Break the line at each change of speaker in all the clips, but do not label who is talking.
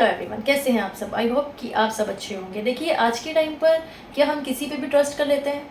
Hello everyone, कैसे हैं आप सब। आई होप कि आप सब अच्छे होंगे। देखिए, आज के टाइम पर क्या हम किसी पे भी ट्रस्ट कर लेते हैं?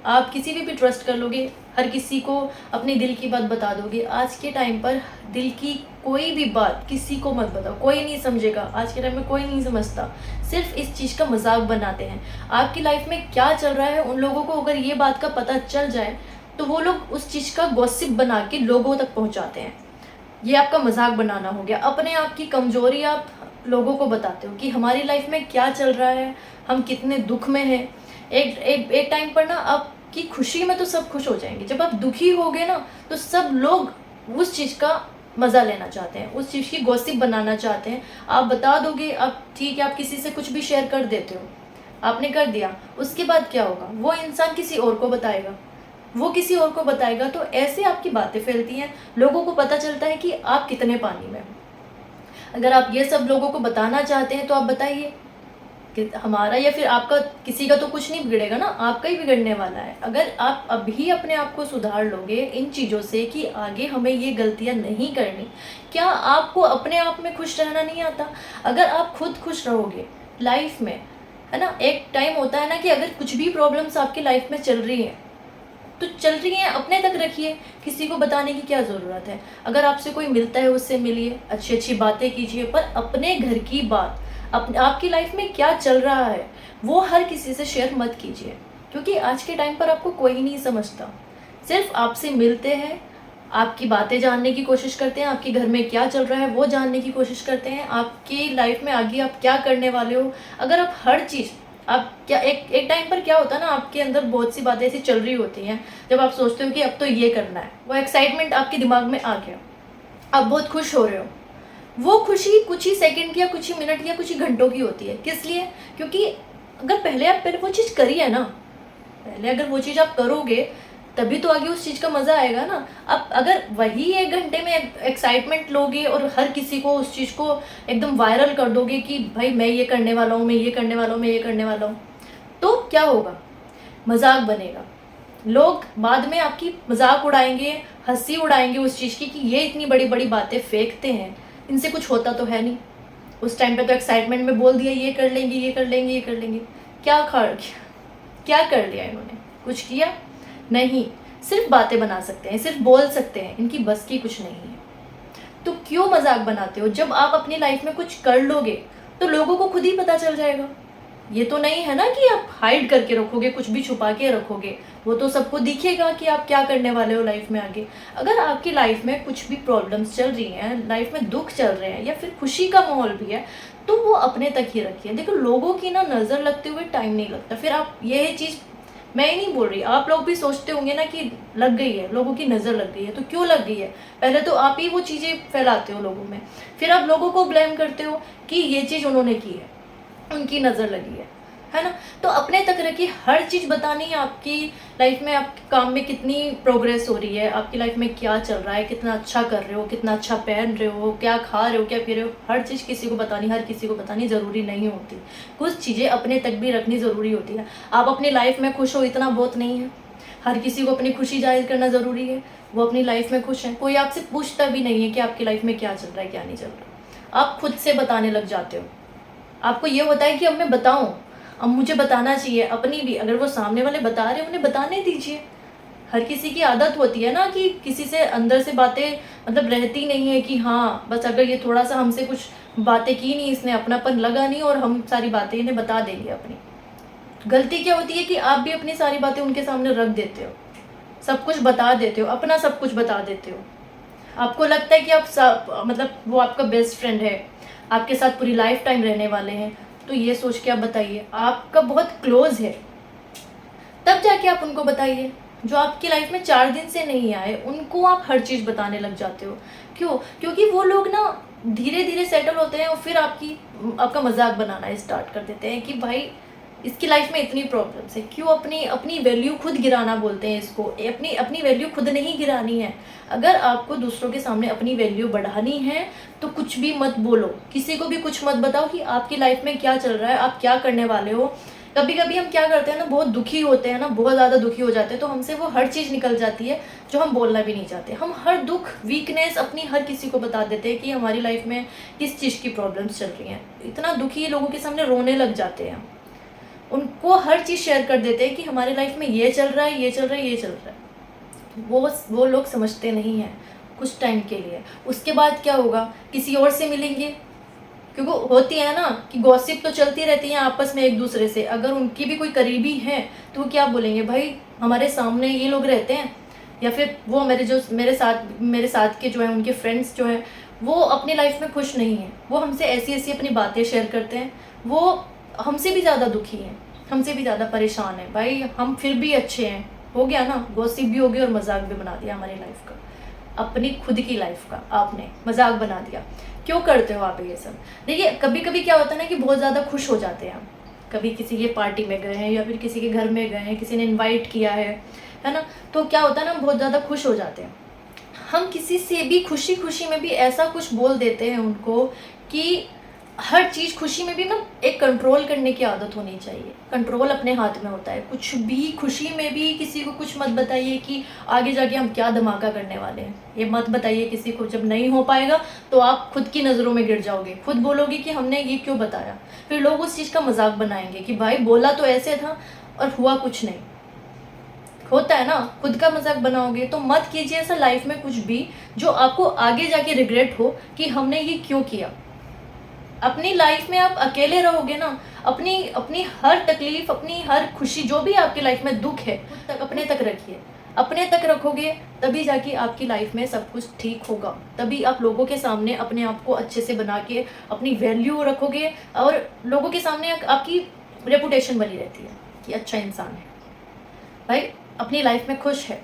आप किसी पे भी ट्रस्ट कर लोगे, हर किसी को अपने दिल की बात बता दोगे। आज के टाइम पर दिल की कोई भी बात किसी को मत बताओ, कोई नहीं समझेगा। आज के टाइम में कोई नहीं समझता, सिर्फ इस चीज़ का मजाक बनाते हैं। आपकी लाइफ में क्या चल रहा है, उन लोगों को अगर ये बात का पता चल जाए तो वो लोग उस चीज़ का गॉसिप बना के लोगों तक पहुँचाते हैं। ये आपका मजाक बनाना हो गया। अपने आप की कमजोरी आप लोगों को बताते हो कि हमारी लाइफ में क्या चल रहा है, हम कितने दुख में हैं। एक टाइम पर ना आपकी खुशी में तो सब खुश हो जाएंगे, जब आप दुखी होगे ना तो सब लोग उस चीज़ का मज़ा लेना चाहते हैं, उस चीज़ की गॉसिप बनाना चाहते हैं। आप बता दोगे, आप ठीक है, आप किसी से कुछ भी शेयर कर देते हो, आपने कर दिया, उसके बाद क्या होगा? वो इंसान किसी और को बताएगा, वो किसी और को बताएगा, तो ऐसे आपकी बातें फैलती हैं। लोगों को पता चलता है कि आप कितने पानी में हो। अगर आप ये सब लोगों को बताना चाहते हैं तो आप बताइए कि हमारा या फिर आपका किसी का तो कुछ नहीं बिगड़ेगा ना, आपका ही बिगड़ने वाला है। अगर आप अभी अपने आप को सुधार लोगे इन चीज़ों से कि आगे हमें ये गलतियां नहीं करनी, क्या आपको अपने आप में खुश रहना नहीं आता? अगर आप खुद खुश रहोगे लाइफ में, है ना, एक टाइम होता है ना कि अगर कुछ भी प्रॉब्लम्स आपकी लाइफ में चल रही हैं तो चल रही हैं, अपने तक रखिए, किसी को बताने की क्या ज़रूरत है। अगर आपसे कोई मिलता है उससे मिलिए, अच्छी अच्छी बातें कीजिए, पर अपने घर की बात, आपकी लाइफ में क्या चल रहा है वो हर किसी से शेयर मत कीजिए, क्योंकि आज के टाइम पर आपको कोई नहीं समझता। सिर्फ आपसे मिलते हैं, आपकी बातें जानने की कोशिश करते हैं, आपके घर में क्या चल रहा है वो जानने की कोशिश करते हैं, आपकी लाइफ में आगे आप क्या करने वाले हो। अगर आप हर चीज़, आप क्या एक एक टाइम पर क्या होता है ना, आपके अंदर बहुत सी बातें ऐसी चल रही होती हैं, जब आप सोचते हो कि अब तो ये करना है, वो एक्साइटमेंट आपके दिमाग में आ गया, आप बहुत खुश हो रहे हो। वो खुशी कुछ ही सेकंड की या कुछ ही मिनट या कुछ ही घंटों की होती है। किस लिए? क्योंकि अगर पहले वो चीज़ करी है ना, पहले अगर वो चीज़ आप करोगे तभी तो आगे उस चीज़ का मज़ा आएगा ना। अब अगर वही 1 घंटे में एक्साइटमेंट लोगे और हर किसी को उस चीज़ को एकदम वायरल कर दोगे कि भाई मैं ये करने वाला हूँ, मैं ये करने वाला हूँ, मैं ये करने वाला हूँ, तो क्या होगा? मजाक बनेगा। लोग बाद में आपकी मजाक उड़ाएंगे, हंसी उड़ाएंगे उस चीज़ की कि ये इतनी बड़ी बड़ी बातें फेंकते हैं, इनसे कुछ होता तो है नहीं। उस टाइम पे तो एक्साइटमेंट में बोल दिया ये कर लेंगे, ये कर लेंगे, ये कर लेंगे। क्या क्या कर लिया इन्होंने? कुछ किया नहीं। सिर्फ बातें बना सकते हैं, सिर्फ बोल सकते हैं, इनकी बस की कुछ नहीं है। तो क्यों मजाक बनाते हो? जब आप अपनी लाइफ में कुछ कर लोगे तो लोगों को खुद ही पता चल जाएगा। ये तो नहीं है ना कि आप हाइड करके रखोगे, कुछ भी छुपा के रखोगे, वो तो सबको दिखेगा कि आप क्या करने वाले हो लाइफ में आगे। अगर आपकी लाइफ में कुछ भी प्रॉब्लम्स चल रही हैं, लाइफ में दुख चल रहे हैं या फिर खुशी का माहौल भी है, तो वो अपने तक ही रखिए। देखो, लोगों की ना नज़र लगते हुए टाइम नहीं लगता। फिर आप यह चीज़, मैं ही नहीं बोल रही, आप लोग भी सोचते होंगे ना कि लग गई है, लोगों की नज़र लग गई है। तो क्यों लग गई है? पहले तो आप ही वो चीज़ें फैलाते हो लोगों में, फिर आप लोगों को ब्लेम करते हो कि ये चीज़ उन्होंने की है, उनकी नज़र लगी है ना। तो अपने तक रखिए। हर चीज़ बतानी है आपकी लाइफ में, आपके काम में कितनी प्रोग्रेस हो रही है, आपकी लाइफ में क्या चल रहा है, कितना अच्छा कर रहे हो, कितना अच्छा पहन रहे हो, क्या खा रहे हो, क्या पी रहे हो, हर चीज़ किसी को बतानी, हर किसी को बतानी ज़रूरी नहीं होती। कुछ चीज़ें अपने तक भी रखनी ज़रूरी होती है। आप अपनी लाइफ में खुश हो, इतना बहुत नहीं है। हर किसी को अपनी खुशी जाहिर करना ज़रूरी है। वो अपनी लाइफ में खुश है, कोई आपसे पूछता भी नहीं है कि आपकी लाइफ में क्या चल रहा है, क्या नहीं चल रहा। आप खुद से बताने लग जाते हो। आपको ये होता है कि अब मैं बताऊं, अब मुझे बताना चाहिए। अपनी भी, अगर वो सामने वाले बता रहे हैं उन्हें बताने दीजिए। हर किसी की आदत होती है ना कि किसी से अंदर से बातें मतलब रहती नहीं है कि हाँ बस अगर ये थोड़ा सा हमसे कुछ बातें की नहीं, इसने अपनापन लगा नहीं और हम सारी बातें इन्हें बता देंगे अपनी। गलती क्या होती है कि आप भी अपनी सारी बातें उनके सामने रख देते हो, सब कुछ बता देते हो, अपना सब कुछ बता देते हो। आपको लगता है कि आप सब मतलब वो आपका बेस्ट फ्रेंड है, आपके साथ पूरी लाइफ टाइम रहने वाले हैं, तो ये सोच के आप बताइए। आपका बहुत क्लोज है तब जाके आप उनको बताइए। जो आपकी लाइफ में 4 दिन से नहीं आए उनको आप हर चीज़ बताने लग जाते हो। क्यों? क्योंकि वो लोग ना धीरे धीरे सेटल होते हैं और फिर आपका मजाक बनाना स्टार्ट कर देते हैं कि भाई इसकी लाइफ में इतनी प्रॉब्लम्स है, क्यों अपनी अपनी वैल्यू खुद गिराना बोलते हैं इसको। अपनी अपनी वैल्यू खुद नहीं गिरानी है। अगर आपको दूसरों के सामने अपनी वैल्यू बढ़ानी है तो कुछ भी मत बोलो, किसी को भी कुछ मत बताओ कि आपकी लाइफ में क्या चल रहा है, आप क्या करने वाले हो। कभी कभी हम क्या करते हैं ना, बहुत दुखी होते हैं ना, बहुत ज़्यादा दुखी हो जाते हैं, तो हमसे वो हर चीज़ निकल जाती है जो हम बोलना भी नहीं चाहते। हम हर दुख, वीकनेस अपनी हर किसी को बता देते हैं कि हमारी लाइफ में किस चीज़ की प्रॉब्लम्स चल रही हैं। इतना दुखी लोगों के सामने रोने लग जाते हैं, उनको हर चीज़ शेयर कर देते हैं कि हमारी लाइफ में ये चल रहा है, ये चल रहा है, ये चल रहा है। वो लोग समझते नहीं हैं कुछ टाइम के लिए। उसके बाद क्या होगा, किसी और से मिलेंगे, क्योंकि होती है ना कि गॉसिप तो चलती रहती है आपस में एक दूसरे से। अगर उनकी भी कोई करीबी है तो वो क्या बोलेंगे, भाई हमारे सामने ये लोग रहते हैं, या फिर वो मेरे साथ के जो है उनके फ्रेंड्स जो हैं वो अपनी लाइफ में खुश नहीं हैं, वो हमसे ऐसी ऐसी अपनी बातें शेयर करते हैं, वो हमसे भी ज़्यादा दुखी हैं, हमसे भी ज़्यादा परेशान हैं। भाई हम फिर भी अच्छे हैं, हो गया ना, गॉसिप भी हो गया और मजाक भी बना दिया हमारी लाइफ का, अपनी खुद की लाइफ का आपने मजाक बना दिया। क्यों करते हो आप ये सब? देखिए कभी कभी क्या होता है ना कि बहुत ज़्यादा खुश हो जाते हैं हम, कभी किसी के पार्टी में गए हैं या फिर किसी के घर में गए हैं, किसी ने इनवाइट किया है ना, तो क्या होता है ना, हम बहुत ज़्यादा खुश हो जाते हैं। हम किसी से भी खुशी खुशी में भी ऐसा कुछ बोल देते हैं उनको कि हर चीज़ खुशी में भी ना एक कंट्रोल करने की आदत होनी चाहिए। कंट्रोल अपने हाथ में होता है, कुछ भी खुशी में भी किसी को कुछ मत बताइए कि आगे जाके हम क्या धमाका करने वाले हैं, ये मत बताइए किसी को। जब नहीं हो पाएगा तो आप खुद की नज़रों में गिर जाओगे, खुद बोलोगे कि हमने ये क्यों बताया, फिर लोग उस चीज़ का मजाक बनाएंगे कि भाई बोला तो ऐसे था और हुआ कुछ नहीं। होता है ना, खुद का मजाक बनाओगे तो मत कीजिए ऐसा लाइफ में कुछ भी जो आपको आगे जाके रिग्रेट हो कि हमने ये क्यों किया। अपनी लाइफ में आप अकेले रहोगे ना, अपनी अपनी हर तकलीफ, अपनी हर खुशी, जो भी आपकी लाइफ में दुख है खुद तक अपने तक रखिए। अपने तक रखोगे तभी जाके आपकी लाइफ में सब कुछ ठीक होगा, तभी आप लोगों के सामने अपने आप को अच्छे से बना के अपनी वैल्यू रखोगे और लोगों के सामने आपकी रेपुटेशन बनी रहती है कि अच्छा इंसान है। भाई अपनी लाइफ में खुश है,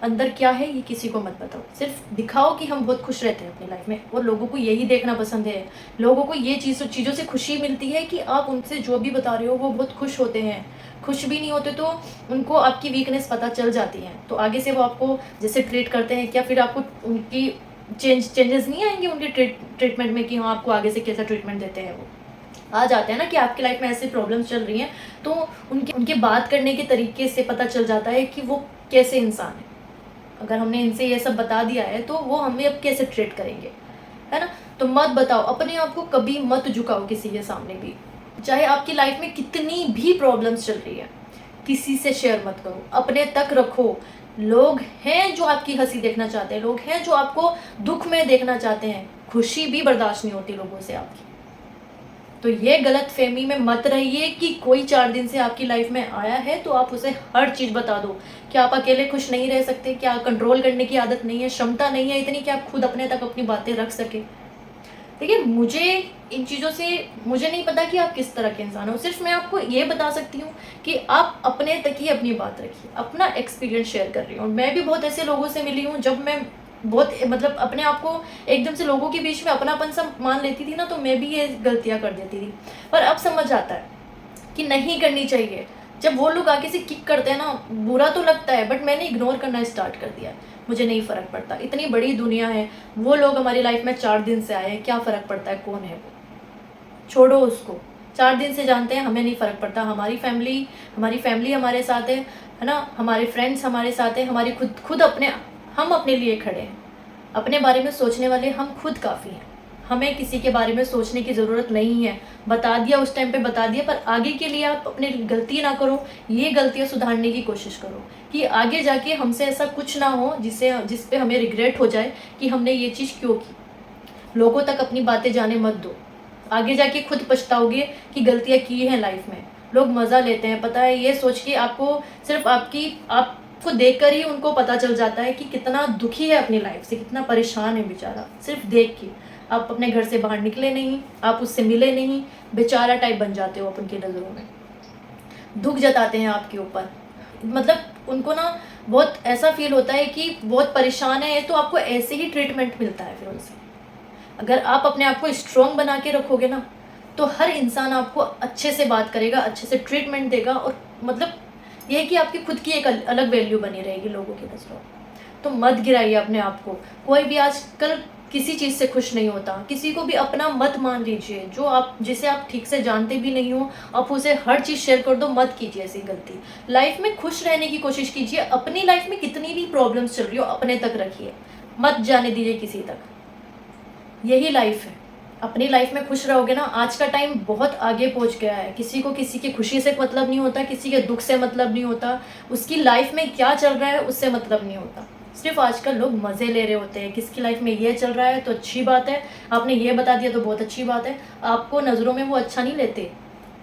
अंदर क्या है ये किसी को मत बताओ, सिर्फ दिखाओ कि हम बहुत खुश रहते हैं अपनी लाइफ में, और लोगों को यही देखना पसंद है। लोगों को ये चीज़ों से खुशी मिलती है कि आप उनसे जो भी बता रहे हो वो बहुत खुश होते हैं। खुश भी नहीं होते तो उनको आपकी वीकनेस पता चल जाती है, तो आगे से वो आपको जैसे ट्रीट करते हैं, क्या फिर आपको उनकी चेंजेस नहीं आएंगे उनके ट्रीटमेंट में कि हाँ आपको आगे से कैसा ट्रीटमेंट देते हैं। वो आ जाते हैं ना कि आपकी लाइफ में ऐसी प्रॉब्लम्स चल रही हैं, तो उनके बात करने के तरीके से पता चल जाता है कि वो कैसे इंसान है। अगर हमने इनसे ये सब बता दिया है तो वो हमें अब कैसे ट्रीट करेंगे, है ना। तो मत बताओ, अपने आप को कभी मत झुकाओ किसी के सामने भी, चाहे आपकी लाइफ में कितनी भी प्रॉब्लम्स चल रही है, किसी से शेयर मत करो, अपने तक रखो। लोग हैं जो आपकी हंसी देखना चाहते हैं, लोग हैं जो आपको दुख में देखना चाहते हैं, खुशी भी बर्दाश्त नहीं होती लोगों से आपकी। तो ये गलत फहमी में मत रहिए कि कोई 4 दिन से आपकी लाइफ में आया है तो आप उसे हर चीज़ बता दो। क्या आप अकेले खुश नहीं रह सकते? क्या कंट्रोल करने की आदत नहीं है, क्षमता नहीं है इतनी कि आप खुद अपने तक अपनी बातें रख सके? देखिए मुझे इन चीज़ों से मुझे नहीं पता कि आप किस तरह के इंसान हो, सिर्फ मैं आपको ये बता सकती हूँ कि आप अपने तक ही अपनी बात रखिए, अपना एक्सपीरियंस शेयर कर रही हूँ। मैं भी बहुत ऐसे लोगों से मिली हूँ, जब मैं बहुत मतलब अपने आप को एकदम से लोगों के बीच में अपनापन सा मान लेती थी ना, तो मैं भी ये गलतियाँ कर देती थी। पर अब समझ आता है कि नहीं करनी चाहिए। जब वो लोग आगे से किक करते हैं ना, बुरा तो लगता है, बट मैंने इग्नोर करना स्टार्ट कर दिया है। मुझे नहीं फ़र्क पड़ता, इतनी बड़ी दुनिया है, वो लोग हमारी लाइफ में 4 दिन से आए हैं, क्या फ़र्क पड़ता है कौन है वो, छोड़ो उसको। 4 दिन से जानते हैं, हमें नहीं फ़र्क पड़ता। हमारी फैमिली हमारे साथ है ना, हमारे फ्रेंड्स हमारे साथ हैं, हमारी खुद हम अपने लिए खड़े हैं। अपने बारे में सोचने वाले हम खुद काफ़ी हैं, हमें किसी के बारे में सोचने की ज़रूरत नहीं है। बता दिया उस टाइम पे बता दिया, पर आगे के लिए आप अपनी गलती ना करो, ये गलतियाँ सुधारने की कोशिश करो कि आगे जाके हमसे ऐसा कुछ ना हो जिस पे हमें रिग्रेट हो जाए कि हमने ये चीज़ क्यों की। लोगों तक अपनी बातें जाने मत दो, आगे जाके खुद पछताओगे कि गलतियाँ की हैं लाइफ में। लोग मज़ा लेते हैं, पता है, ये सोच के आपको सिर्फ आपको देखकर ही उनको पता चल जाता है कि कितना दुखी है अपनी लाइफ से, कितना परेशान है बेचारा। सिर्फ देख के आप अपने घर से बाहर निकले नहीं, आप उससे मिले नहीं, बेचारा टाइप बन जाते हो आप उनकी नज़रों में, दुख जताते हैं आपके ऊपर। मतलब उनको ना बहुत ऐसा फील होता है कि बहुत परेशान है, तो आपको ऐसे ही ट्रीटमेंट मिलता है फिर उनसे। अगर आप अपने आप को स्ट्रॉन्ग बना के रखोगे ना, तो हर इंसान आपको अच्छे से बात करेगा, अच्छे से ट्रीटमेंट देगा, और मतलब ये है कि आपकी खुद की एक अलग वैल्यू बनी रहेगी लोगों की नज़रों में। तो मत गिराइए अपने आप को। कोई भी आजकल किसी चीज़ से खुश नहीं होता, किसी को भी अपना मत मान लीजिए। जो आप जिसे आप ठीक से जानते भी नहीं हो, आप उसे हर चीज़ शेयर कर दो, मत कीजिए ऐसी गलती। लाइफ में खुश रहने की कोशिश कीजिए। अपनी लाइफ में कितनी भी प्रॉब्लम्स चल रही हो, अपने तक रखिए, मत जाने दीजिए किसी तक। यही लाइफ है। अपनी लाइफ में खुश रहोगे ना, आज का टाइम बहुत आगे पहुंच गया है। किसी को किसी की खुशी से मतलब नहीं होता, किसी के दुख से मतलब नहीं होता, उसकी लाइफ में क्या चल रहा है उससे मतलब नहीं होता। सिर्फ आजकल लोग मज़े ले रहे होते हैं। किसकी लाइफ में ये चल रहा है तो अच्छी बात है, आपने ये बता दिया तो बहुत अच्छी बात है। आपको नज़रों में वो अच्छा नहीं लेते,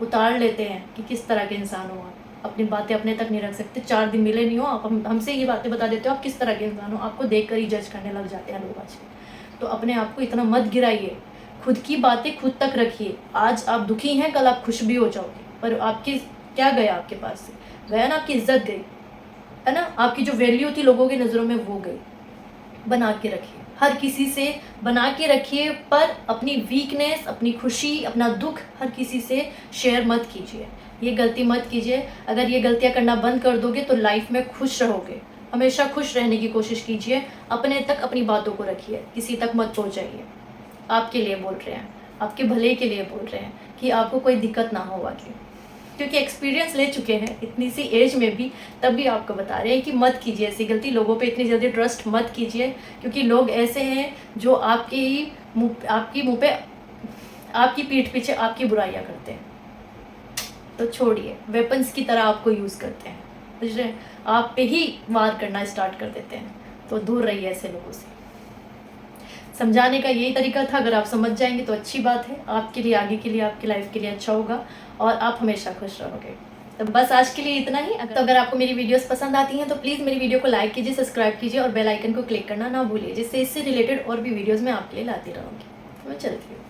उतार लेते हैं कि किस तरह के इंसान हो आप। अपनी बातें अपने तक नहीं रख सकते। 4 दिन मिले नहीं हो, आप हमसे ये बातें बता देते हो आप किस तरह के इंसान हो। आपको देख कर ही जज करने लग जाते हैं लोग आजकल। तो अपने आप को इतना मत गिराइए, खुद की बातें खुद तक रखिए। आज आप दुखी हैं, कल आप खुश भी हो जाओगे। पर आपकी क्या गया आपके पास से? गया ना, आपकी इज्जत गई है ना, आपकी जो वैल्यू थी लोगों की नज़रों में वो गई। बना के रखिए, हर किसी से बना के रखिए, पर अपनी वीकनेस, अपनी खुशी, अपना दुख हर किसी से शेयर मत कीजिए। ये गलती मत कीजिए। अगर ये गलतियाँ करना बंद कर दोगे तो लाइफ में खुश रहोगे। हमेशा खुश रहने की कोशिश कीजिए। अपने तक अपनी बातों को रखिए, किसी तक मत पहुँचाइए। आपके लिए बोल रहे हैं, आपके भले के लिए बोल रहे हैं कि आपको कोई दिक्कत ना हो आगे। क्योंकि एक्सपीरियंस ले चुके हैं इतनी सी एज में भी, तब भी आपको बता रहे हैं कि मत कीजिए ऐसी गलती। लोगों पे इतनी जल्दी ट्रस्ट मत कीजिए, क्योंकि लोग ऐसे हैं जो आपकी मुंह पे, आपकी पीठ पीछे आपकी बुराइयां करते हैं। तो छोड़िए, वेपन्स की तरह आपको यूज़ करते हैं, समझ रहे हैं, आप पे ही वार करना स्टार्ट कर देते हैं। तो दूर रहिए ऐसे लोगों से। समझाने का यही तरीका था। अगर आप समझ जाएंगे तो अच्छी बात है, आपके लिए, आगे के लिए, आपकी लाइफ के लिए अच्छा होगा और आप हमेशा खुश रहोगे। तो बस आज के लिए इतना ही। तो अगर आपको मेरी वीडियोस पसंद आती हैं तो प्लीज़ मेरी वीडियो को लाइक कीजिए, सब्सक्राइब कीजिए और बेल आइकन को क्लिक करना ना भूलिए, जिससे इससे रिलेटेड और भी वीडियोस मैं आपके लिए लाती रहूँगी। तो मैं चलती हूँ।